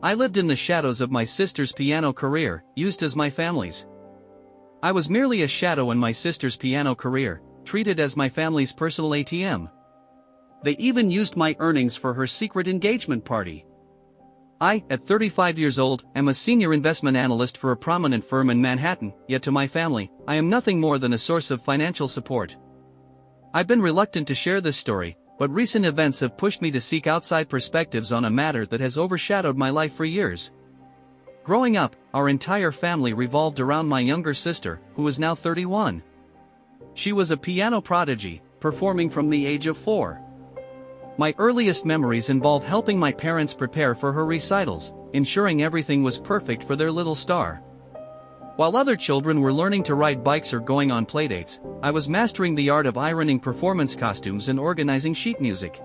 I lived in the shadows of my sister's piano career, used as my family's. I was merely a shadow in my sister's piano career, treated as my family's personal ATM. They even used my earnings for her secret engagement party. I, at 35 years old, am a senior investment analyst for a prominent firm in Manhattan, yet to my family, I am nothing more than a source of financial support. I've been reluctant to share this story, but recent events have pushed me to seek outside perspectives on a matter that has overshadowed my life for years. Growing up, our entire family revolved around my younger sister, who is now 31. She was a piano prodigy, performing from the age of 4. My earliest memories involve helping my parents prepare for her recitals, ensuring everything was perfect for their little star. While other children were learning to ride bikes or going on playdates, I was mastering the art of ironing performance costumes and organizing sheet music.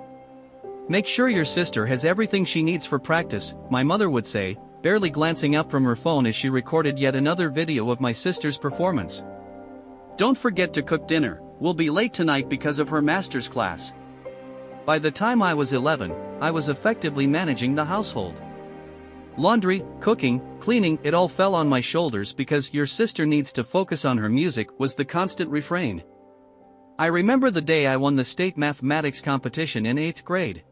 Make sure your sister has everything she needs for practice, my mother would say, barely glancing up from her phone as she recorded yet another video of my sister's performance. Don't forget to cook dinner, we'll be late tonight because of her master's class. By the time I was 11, I was effectively managing the household. Laundry, cooking, cleaning, it all fell on my shoulders because your sister needs to focus on her music was the constant refrain. I remember the day I won the state mathematics competition in 8th grade.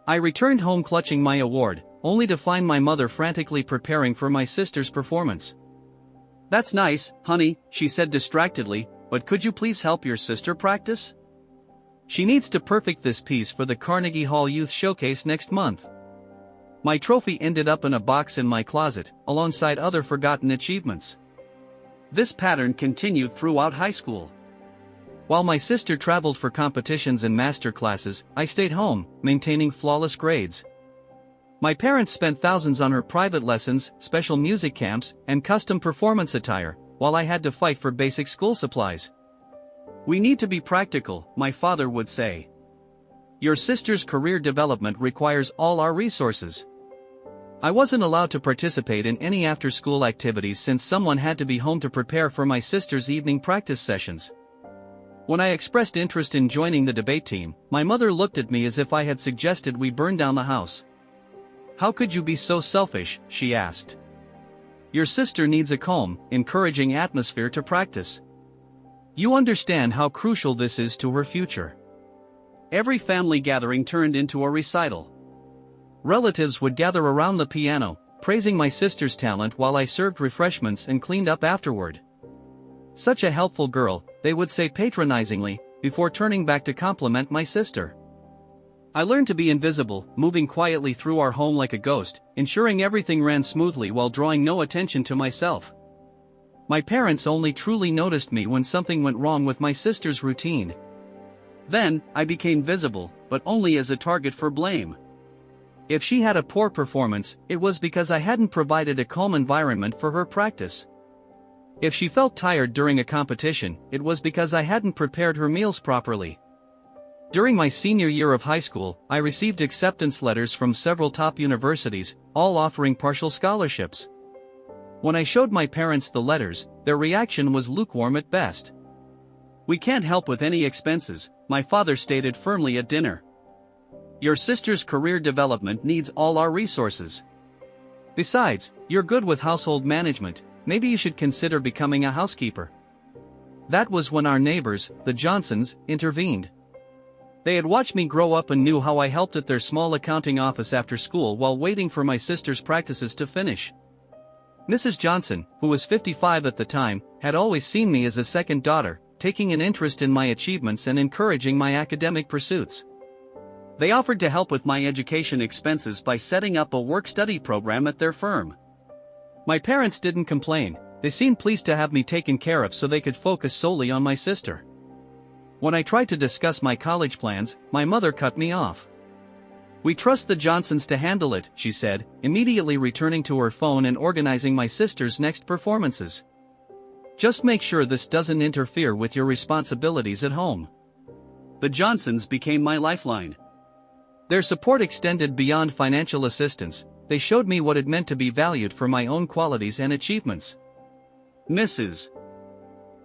I returned home clutching my award, only to find my mother frantically preparing for my sister's performance. "That's nice, honey," she said distractedly, "but could you please help your sister practice? She needs to perfect this piece for the Carnegie Hall Youth Showcase next month." My trophy ended up in a box in my closet, alongside other forgotten achievements. This pattern continued throughout high school. While my sister traveled for competitions and master classes, I stayed home, maintaining flawless grades. My parents spent thousands on her private lessons, special music camps, and custom performance attire, while I had to fight for basic school supplies. "We need to be practical," my father would say. "Your sister's career development requires all our resources." I wasn't allowed to participate in any after-school activities since someone had to be home to prepare for my sister's evening practice sessions. When I expressed interest in joining the debate team, my mother looked at me as if I had suggested we burn down the house. "How could you be so selfish?" she asked. "Your sister needs a calm, encouraging atmosphere to practice. You understand how crucial this is to her future." Every family gathering turned into a recital. Relatives would gather around the piano, praising my sister's talent while I served refreshments and cleaned up afterward. "Such a helpful girl," they would say patronizingly, before turning back to compliment my sister. I learned to be invisible, moving quietly through our home like a ghost, ensuring everything ran smoothly while drawing no attention to myself. My parents only truly noticed me when something went wrong with my sister's routine. Then, I became visible, but only as a target for blame. If she had a poor performance, it was because I hadn't provided a calm environment for her practice. If she felt tired during a competition, it was because I hadn't prepared her meals properly. During my senior year of high school, I received acceptance letters from several top universities, all offering partial scholarships. When I showed my parents the letters, their reaction was lukewarm at best. "We can't help with any expenses," my father stated firmly at dinner. "Your sister's career development needs all our resources. Besides, you're good with household management, maybe you should consider becoming a housekeeper." That was when our neighbors, the Johnsons, intervened. They had watched me grow up and knew how I helped at their small accounting office after school while waiting for my sister's practices to finish. Mrs. Johnson, who was 55 at the time, had always seen me as a second daughter, taking an interest in my achievements and encouraging my academic pursuits. They offered to help with my education expenses by setting up a work-study program at their firm. My parents didn't complain, they seemed pleased to have me taken care of so they could focus solely on my sister. When I tried to discuss my college plans, my mother cut me off. "We trust the Johnsons to handle it," she said, immediately returning to her phone and organizing my sister's next performances. "Just make sure this doesn't interfere with your responsibilities at home." The Johnsons became my lifeline. Their support extended beyond financial assistance, they showed me what it meant to be valued for my own qualities and achievements. Mrs.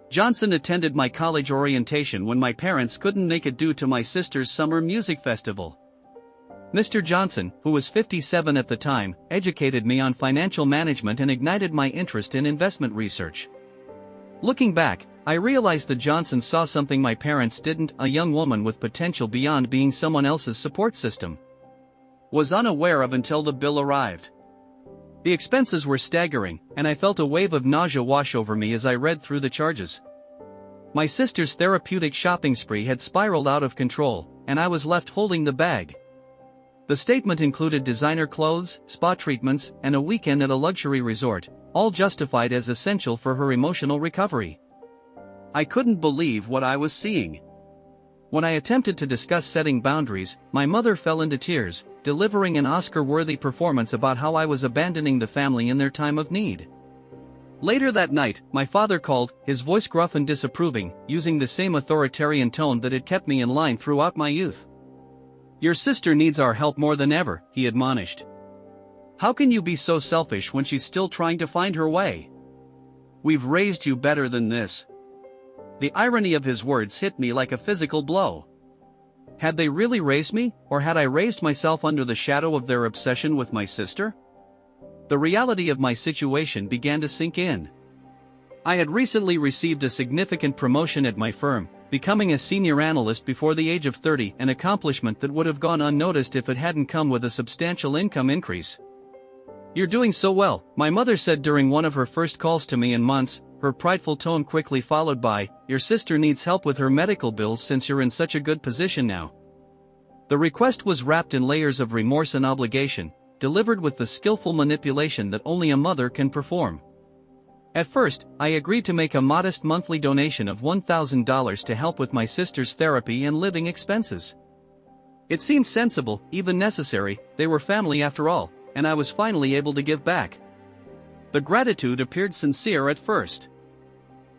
Johnson attended my college orientation when my parents couldn't make it due to my sister's summer music festival. Mr. Johnson, who was 57 at the time, educated me on financial management and ignited my interest in investment research. Looking back, I realized the Johnsons saw something my parents didn't, a young woman with potential beyond being someone else's support system. Was unaware of until the bill arrived. The expenses were staggering, and I felt a wave of nausea wash over me as I read through the charges. My sister's therapeutic shopping spree had spiraled out of control, and I was left holding the bag. The statement included designer clothes, spa treatments, and a weekend at a luxury resort, all justified as essential for her emotional recovery. I couldn't believe what I was seeing. When I attempted to discuss setting boundaries, my mother fell into tears, delivering an Oscar-worthy performance about how I was abandoning the family in their time of need. Later that night, my father called, his voice gruff and disapproving, using the same authoritarian tone that had kept me in line throughout my youth. "Your sister needs our help more than ever," he admonished. "How can you be so selfish when she's still trying to find her way? We've raised you better than this." The irony of his words hit me like a physical blow. Had they really raised me, or had I raised myself under the shadow of their obsession with my sister? The reality of my situation began to sink in. I had recently received a significant promotion at my firm, becoming a senior analyst before the age of 30, an accomplishment that would have gone unnoticed if it hadn't come with a substantial income increase. "You're doing so well," my mother said during one of her first calls to me in months, her prideful tone quickly followed by, "Your sister needs help with her medical bills since you're in such a good position now." The request was wrapped in layers of remorse and obligation, delivered with the skillful manipulation that only a mother can perform. At first, I agreed to make a modest monthly donation of $1,000 to help with my sister's therapy and living expenses. It seemed sensible, even necessary, they were family after all, and I was finally able to give back. The gratitude appeared sincere at first.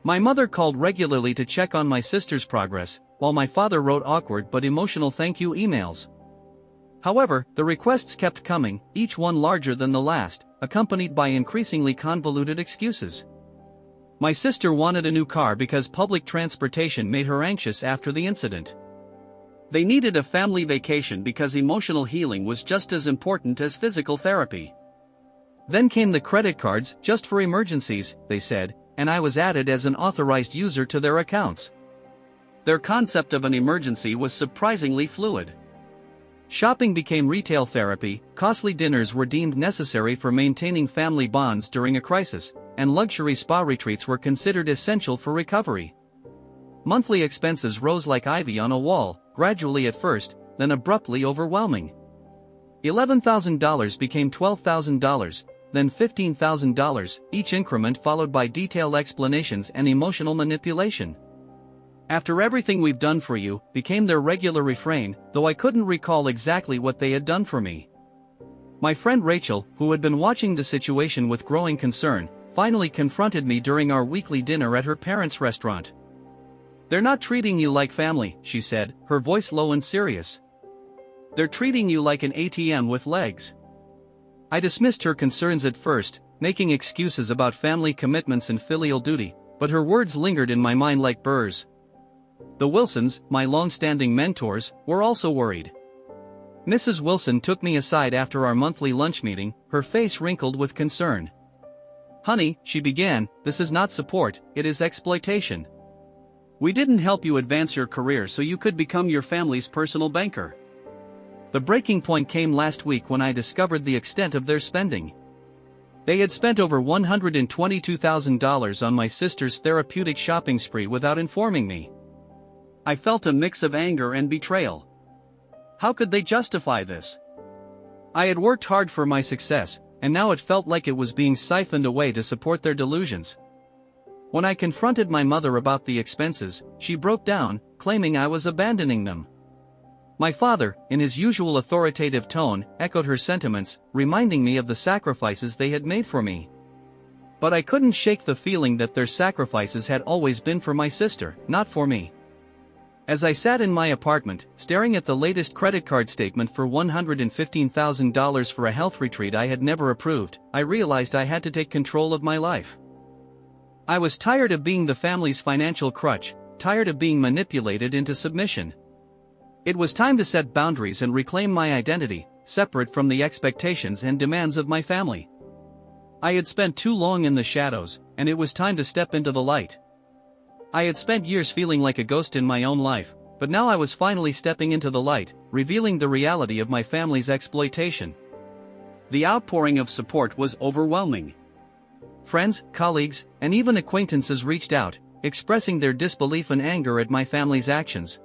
My mother called regularly to check on my sister's progress, while my father wrote awkward but emotional thank you emails. However, the requests kept coming, each one larger than the last, accompanied by increasingly convoluted excuses. My sister wanted a new car because public transportation made her anxious after the incident. They needed a family vacation because emotional healing was just as important as physical therapy. Then came the credit cards, just for emergencies, they said, and I was added as an authorized user to their accounts. Their concept of an emergency was surprisingly fluid. Shopping became retail therapy, costly dinners were deemed necessary for maintaining family bonds during a crisis, and luxury spa retreats were considered essential for recovery. Monthly expenses rose like ivy on a wall, gradually at first, then abruptly overwhelming. $11,000 became $12,000, then $15,000, each increment followed by detailed explanations and emotional manipulation. "After everything we've done for you," became their regular refrain, though I couldn't recall exactly what they had done for me. My friend Rachel, who had been watching the situation with growing concern, finally confronted me during our weekly dinner at her parents' restaurant. "They're not treating you like family," she said, her voice low and serious. "They're treating you like an ATM with legs." I dismissed her concerns at first, making excuses about family commitments and filial duty, but her words lingered in my mind like burrs. The Wilsons, my long-standing mentors, were also worried. Mrs. Wilson took me aside after our monthly lunch meeting, her face wrinkled with concern. "Honey," she began, "this is not support, it is exploitation. We didn't help you advance your career so you could become your family's personal banker." The breaking point came last week when I discovered the extent of their spending. They had spent over $122,000 on my sister's therapeutic shopping spree without informing me. I felt a mix of anger and betrayal. How could they justify this? I had worked hard for my success, and now it felt like it was being siphoned away to support their delusions. When I confronted my mother about the expenses, she broke down, claiming I was abandoning them. My father, in his usual authoritative tone, echoed her sentiments, reminding me of the sacrifices they had made for me. But I couldn't shake the feeling that their sacrifices had always been for my sister, not for me. As I sat in my apartment, staring at the latest credit card statement for $115,000 for a health retreat I had never approved, I realized I had to take control of my life. I was tired of being the family's financial crutch, tired of being manipulated into submission. It was time to set boundaries and reclaim my identity, separate from the expectations and demands of my family. I had spent too long in the shadows, and it was time to step into the light. I had spent years feeling like a ghost in my own life, but now I was finally stepping into the light, revealing the reality of my family's exploitation. The outpouring of support was overwhelming. Friends, colleagues, and even acquaintances reached out, expressing their disbelief and anger at my family's actions.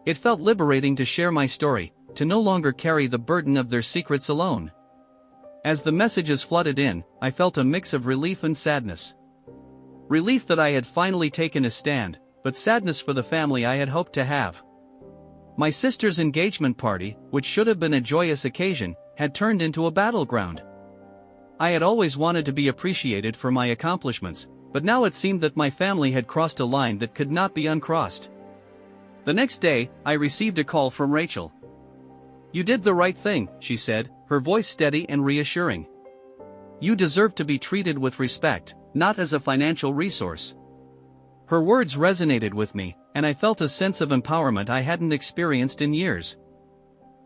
It felt liberating to share my story, to no longer carry the burden of their secrets alone. As the messages flooded in, I felt a mix of relief and sadness. Relief that I had finally taken a stand, but sadness for the family I had hoped to have. My sister's engagement party, which should have been a joyous occasion, had turned into a battleground. I had always wanted to be appreciated for my accomplishments, but now it seemed that my family had crossed a line that could not be uncrossed. The next day, I received a call from Rachel. "You did the right thing," she said, her voice steady and reassuring. "You deserve to be treated with respect, not as a financial resource." Her words resonated with me, and I felt a sense of empowerment I hadn't experienced in years.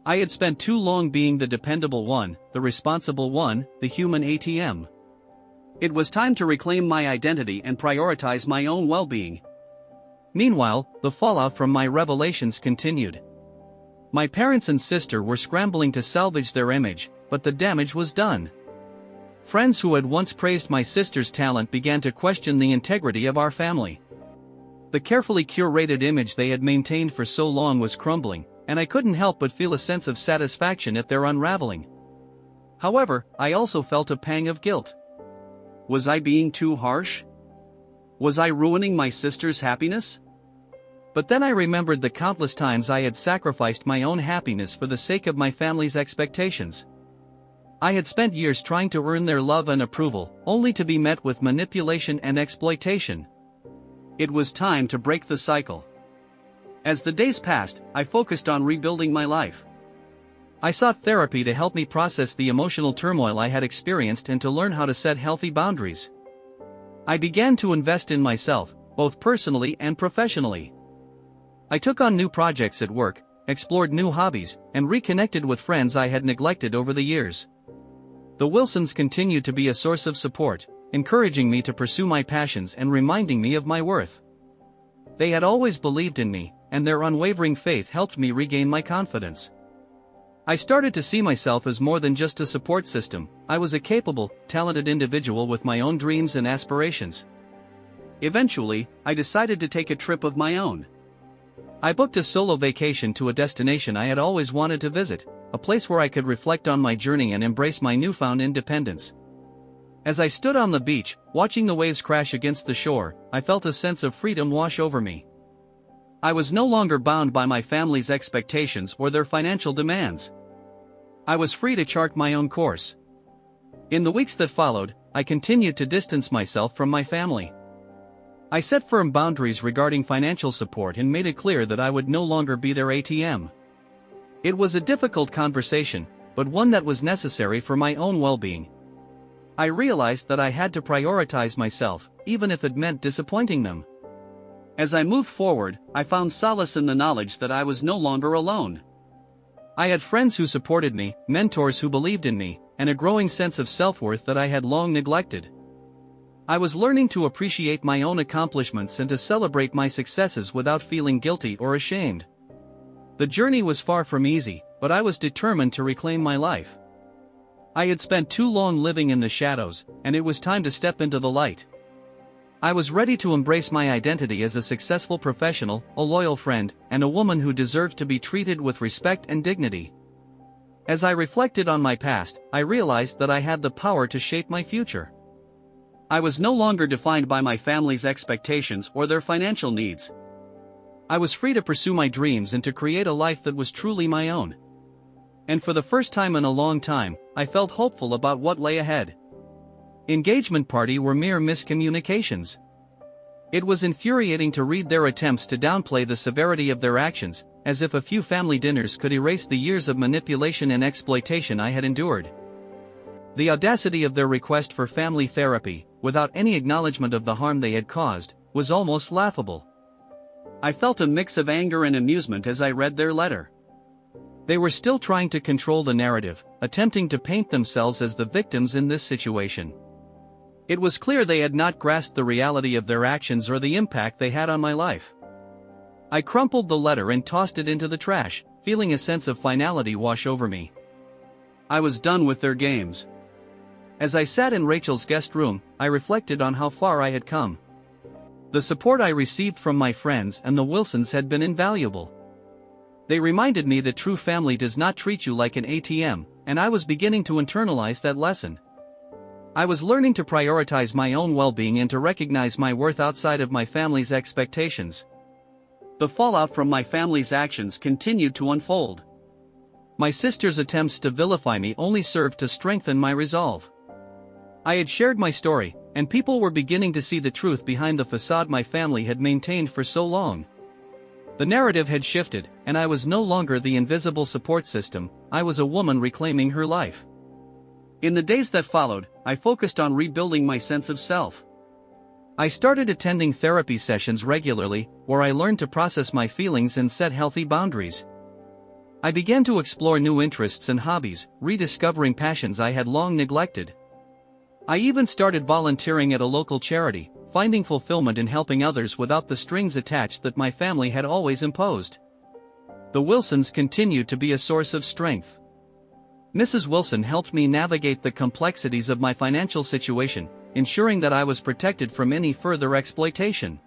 I had spent too long being the dependable one, the responsible one, the human ATM. It was time to reclaim my identity and prioritize my own well-being. Meanwhile, the fallout from my revelations continued. My parents and sister were scrambling to salvage their image, but the damage was done. Friends who had once praised my sister's talent began to question the integrity of our family. The carefully curated image they had maintained for so long was crumbling, and I couldn't help but feel a sense of satisfaction at their unraveling. However, I also felt a pang of guilt. Was I being too harsh? Was I ruining my sister's happiness? But then I remembered the countless times I had sacrificed my own happiness for the sake of my family's expectations. I had spent years trying to earn their love and approval, only to be met with manipulation and exploitation. It was time to break the cycle. As the days passed, I focused on rebuilding my life. I sought therapy to help me process the emotional turmoil I had experienced and to learn how to set healthy boundaries. I began to invest in myself, both personally and professionally. I took on new projects at work, explored new hobbies, and reconnected with friends I had neglected over the years. The Wilsons continued to be a source of support, encouraging me to pursue my passions and reminding me of my worth. They had always believed in me, and their unwavering faith helped me regain my confidence. I started to see myself as more than just a support system. I was a capable, talented individual with my own dreams and aspirations. Eventually, I decided to take a trip of my own. I booked a solo vacation to a destination I had always wanted to visit, a place where I could reflect on my journey and embrace my newfound independence. As I stood on the beach, watching the waves crash against the shore, I felt a sense of freedom wash over me. I was no longer bound by my family's expectations or their financial demands. I was free to chart my own course. In the weeks that followed, I continued to distance myself from my family. I set firm boundaries regarding financial support and made it clear that I would no longer be their ATM. It was a difficult conversation, but one that was necessary for my own well-being. I realized that I had to prioritize myself, even if it meant disappointing them. As I moved forward, I found solace in the knowledge that I was no longer alone. I had friends who supported me, mentors who believed in me, and a growing sense of self-worth that I had long neglected. I was learning to appreciate my own accomplishments and to celebrate my successes without feeling guilty or ashamed. The journey was far from easy, but I was determined to reclaim my life. I had spent too long living in the shadows, and it was time to step into the light. I was ready to embrace my identity as a successful professional, a loyal friend, and a woman who deserved to be treated with respect and dignity. As I reflected on my past, I realized that I had the power to shape my future. I was no longer defined by my family's expectations or their financial needs. I was free to pursue my dreams and to create a life that was truly my own. And for the first time in a long time, I felt hopeful about what lay ahead. Engagement party were mere miscommunications. It was infuriating to read their attempts to downplay the severity of their actions, as if a few family dinners could erase the years of manipulation and exploitation I had endured. The audacity of their request for family therapy, without any acknowledgement of the harm they had caused, was almost laughable. I felt a mix of anger and amusement as I read their letter. They were still trying to control the narrative, attempting to paint themselves as the victims in this situation. It was clear they had not grasped the reality of their actions or the impact they had on my life. I crumpled the letter and tossed it into the trash, feeling a sense of finality wash over me. I was done with their games. As I sat in Rachel's guest room, I reflected on how far I had come. The support I received from my friends and the Wilsons had been invaluable. They reminded me that true family does not treat you like an ATM, and I was beginning to internalize that lesson. I was learning to prioritize my own well-being and to recognize my worth outside of my family's expectations. The fallout from my family's actions continued to unfold. My sister's attempts to vilify me only served to strengthen my resolve. I had shared my story, and people were beginning to see the truth behind the facade my family had maintained for so long. The narrative had shifted, and I was no longer the invisible support system, I was a woman reclaiming her life. In the days that followed, I focused on rebuilding my sense of self. I started attending therapy sessions regularly, where I learned to process my feelings and set healthy boundaries. I began to explore new interests and hobbies, rediscovering passions I had long neglected. I even started volunteering at a local charity, finding fulfillment in helping others without the strings attached that my family had always imposed. The Wilsons continued to be a source of strength. Mrs. Wilson helped me navigate the complexities of my financial situation, ensuring that I was protected from any further exploitation.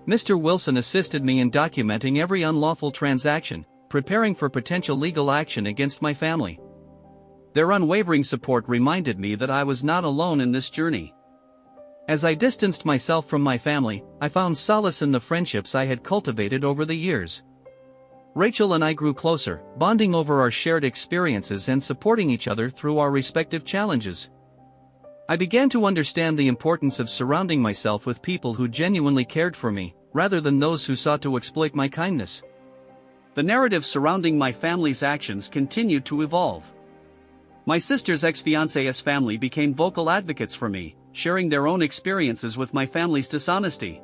Mr. Wilson assisted me in documenting every unlawful transaction, preparing for potential legal action against my family. Their unwavering support reminded me that I was not alone in this journey. As I distanced myself from my family, I found solace in the friendships I had cultivated over the years. Rachel and I grew closer, bonding over our shared experiences and supporting each other through our respective challenges. I began to understand the importance of surrounding myself with people who genuinely cared for me, rather than those who sought to exploit my kindness. The narrative surrounding my family's actions continued to evolve. My sister's ex-fiancé's family became vocal advocates for me, sharing their own experiences with my family's dishonesty.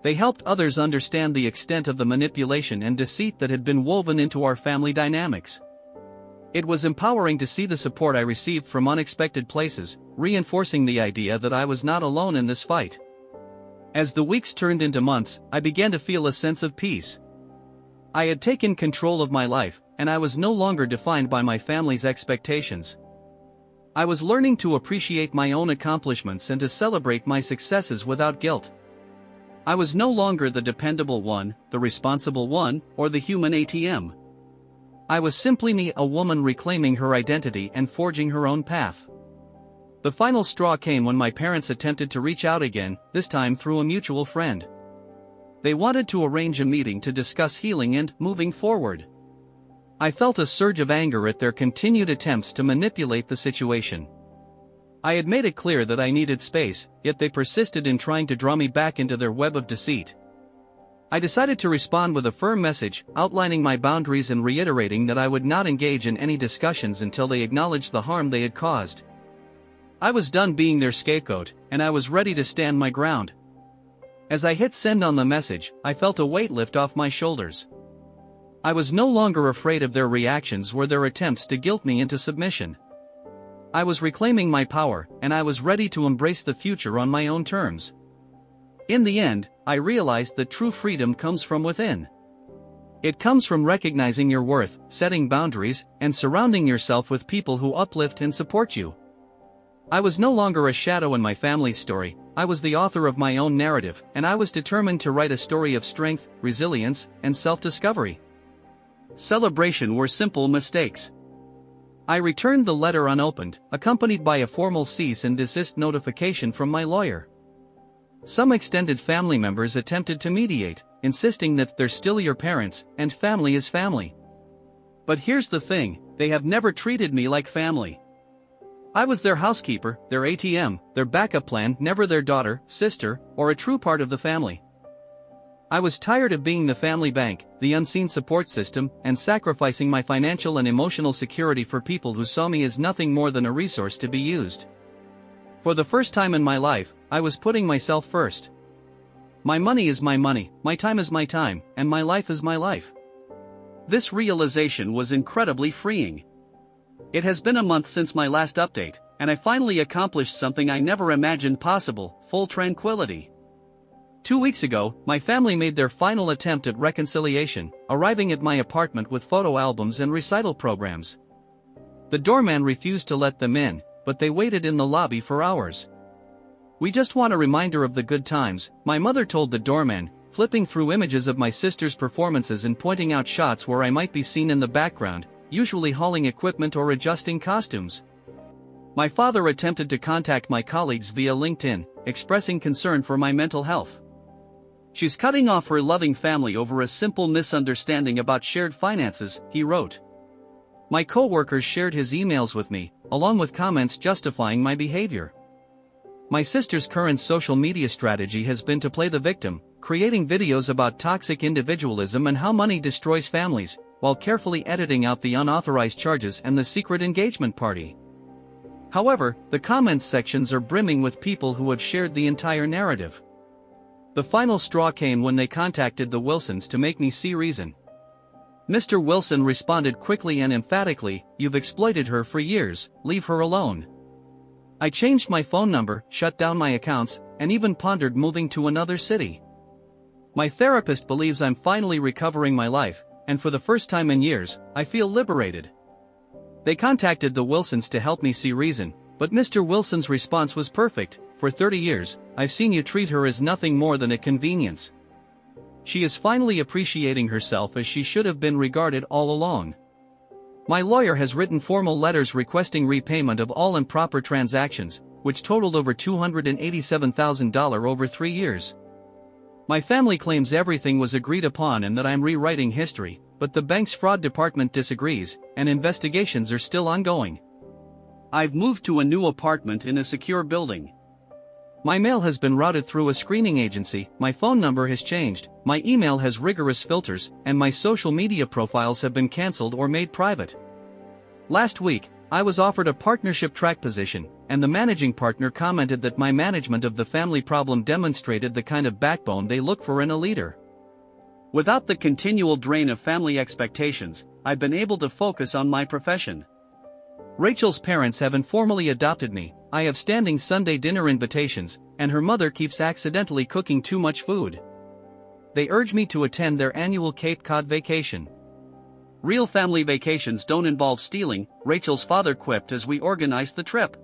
They helped others understand the extent of the manipulation and deceit that had been woven into our family dynamics. It was empowering to see the support I received from unexpected places, reinforcing the idea that I was not alone in this fight. As the weeks turned into months, I began to feel a sense of peace. I had taken control of my life, and I was no longer defined by my family's expectations. I was learning to appreciate my own accomplishments and to celebrate my successes without guilt. I was no longer the dependable one, the responsible one, or the human ATM. I was simply me, a woman reclaiming her identity and forging her own path. The final straw came when my parents attempted to reach out again, this time through a mutual friend. They wanted to arrange a meeting to discuss healing and moving forward. I felt a surge of anger at their continued attempts to manipulate the situation. I had made it clear that I needed space, yet they persisted in trying to draw me back into their web of deceit. I decided to respond with a firm message, outlining my boundaries and reiterating that I would not engage in any discussions until they acknowledged the harm they had caused. I was done being their scapegoat, and I was ready to stand my ground. As I hit send on the message, I felt a weight lift off my shoulders. I was no longer afraid of their reactions or their attempts to guilt me into submission. I was reclaiming my power, and I was ready to embrace the future on my own terms. In the end, I realized that true freedom comes from within. It comes from recognizing your worth, setting boundaries, and surrounding yourself with people who uplift and support you. I was no longer a shadow in my family's story, I was the author of my own narrative, and I was determined to write a story of strength, resilience, and self-discovery. Celebration were simple mistakes. I returned the letter unopened, accompanied by a formal cease and desist notification from my lawyer. Some extended family members attempted to mediate, insisting that they're still your parents, and family is family. But here's the thing, they have never treated me like family. I was their housekeeper, their ATM, their backup plan, never their daughter, sister, or a true part of the family. I was tired of being the family bank, the unseen support system, and sacrificing my financial and emotional security for people who saw me as nothing more than a resource to be used. For the first time in my life, I was putting myself first. My money is my money, my time is my time, and my life is my life. This realization was incredibly freeing. It has been a month since my last update, and I finally accomplished something I never imagined possible: full tranquility. 2 weeks ago, my family made their final attempt at reconciliation, arriving at my apartment with photo albums and recital programs. The doorman refused to let them in, but they waited in the lobby for hours. "We just want a reminder of the good times," my mother told the doorman, flipping through images of my sister's performances and pointing out shots where I might be seen in the background, usually hauling equipment or adjusting costumes. My father attempted to contact my colleagues via LinkedIn, expressing concern for my mental health. "She's cutting off her loving family over a simple misunderstanding about shared finances," he wrote. My co-workers shared his emails with me, along with comments justifying my behavior. My sister's current social media strategy has been to play the victim, creating videos about toxic individualism and how money destroys families, while carefully editing out the unauthorized charges and the secret engagement party. However, the comments sections are brimming with people who have shared the entire narrative. The final straw came when they contacted the Wilsons to make me see reason. Mr. Wilson responded quickly and emphatically, "You've exploited her for years, leave her alone." I changed my phone number, shut down my accounts, and even pondered moving to another city. My therapist believes I'm finally recovering my life, and for the first time in years, I feel liberated. They contacted the Wilsons to help me see reason, but Mr. Wilson's response was perfect: "For 30 years, I've seen you treat her as nothing more than a convenience. She is finally appreciating herself as she should have been regarded all along." My lawyer has written formal letters requesting repayment of all improper transactions, which totaled over $287,000 over 3 years. My family claims everything was agreed upon and that I'm rewriting history, but the bank's fraud department disagrees, and investigations are still ongoing. I've moved to a new apartment in a secure building. My mail has been routed through a screening agency, my phone number has changed, my email has rigorous filters, and my social media profiles have been cancelled or made private. Last week, I was offered a partnership track position, and the managing partner commented that my management of the family problem demonstrated the kind of backbone they look for in a leader. Without the continual drain of family expectations, I've been able to focus on my profession. Rachel's parents have informally adopted me. I have standing Sunday dinner invitations, and her mother keeps accidentally cooking too much food. They urge me to attend their annual Cape Cod vacation. "Real family vacations don't involve stealing," Rachel's father quipped as we organized the trip.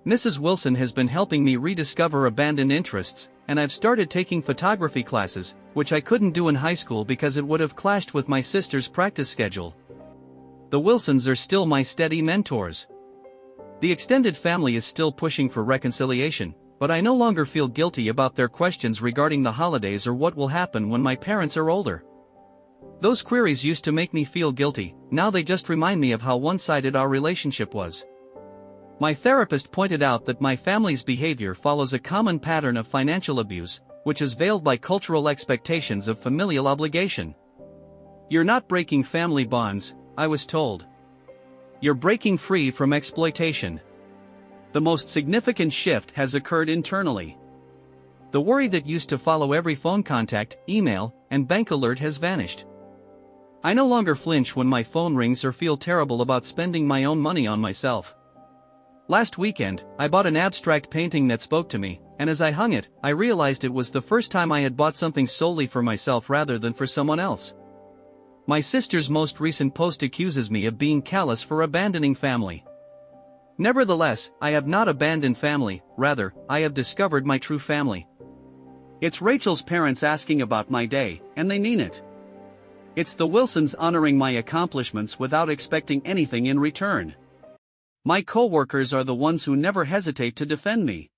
Mrs. Wilson has been helping me rediscover abandoned interests, and I've started taking photography classes, which I couldn't do in high school because it would have clashed with my sister's practice schedule. The Wilsons are still my steady mentors. The extended family is still pushing for reconciliation, but I no longer feel guilty about their questions regarding the holidays or what will happen when my parents are older. Those queries used to make me feel guilty, now they just remind me of how one-sided our relationship was. My therapist pointed out that my family's behavior follows a common pattern of financial abuse, which is veiled by cultural expectations of familial obligation. "You're not breaking family bonds," I was told. "You're breaking free from exploitation." The most significant shift has occurred internally. The worry that used to follow every phone contact, email, and bank alert has vanished. I no longer flinch when my phone rings or feel terrible about spending my own money on myself. Last weekend, I bought an abstract painting that spoke to me, and as I hung it, I realized it was the first time I had bought something solely for myself rather than for someone else. My sister's most recent post accuses me of being callous for abandoning family. Nevertheless, I have not abandoned family, rather, I have discovered my true family. It's Rachel's parents asking about my day, and they mean it. It's the Wilsons honoring my accomplishments without expecting anything in return. My co-workers are the ones who never hesitate to defend me.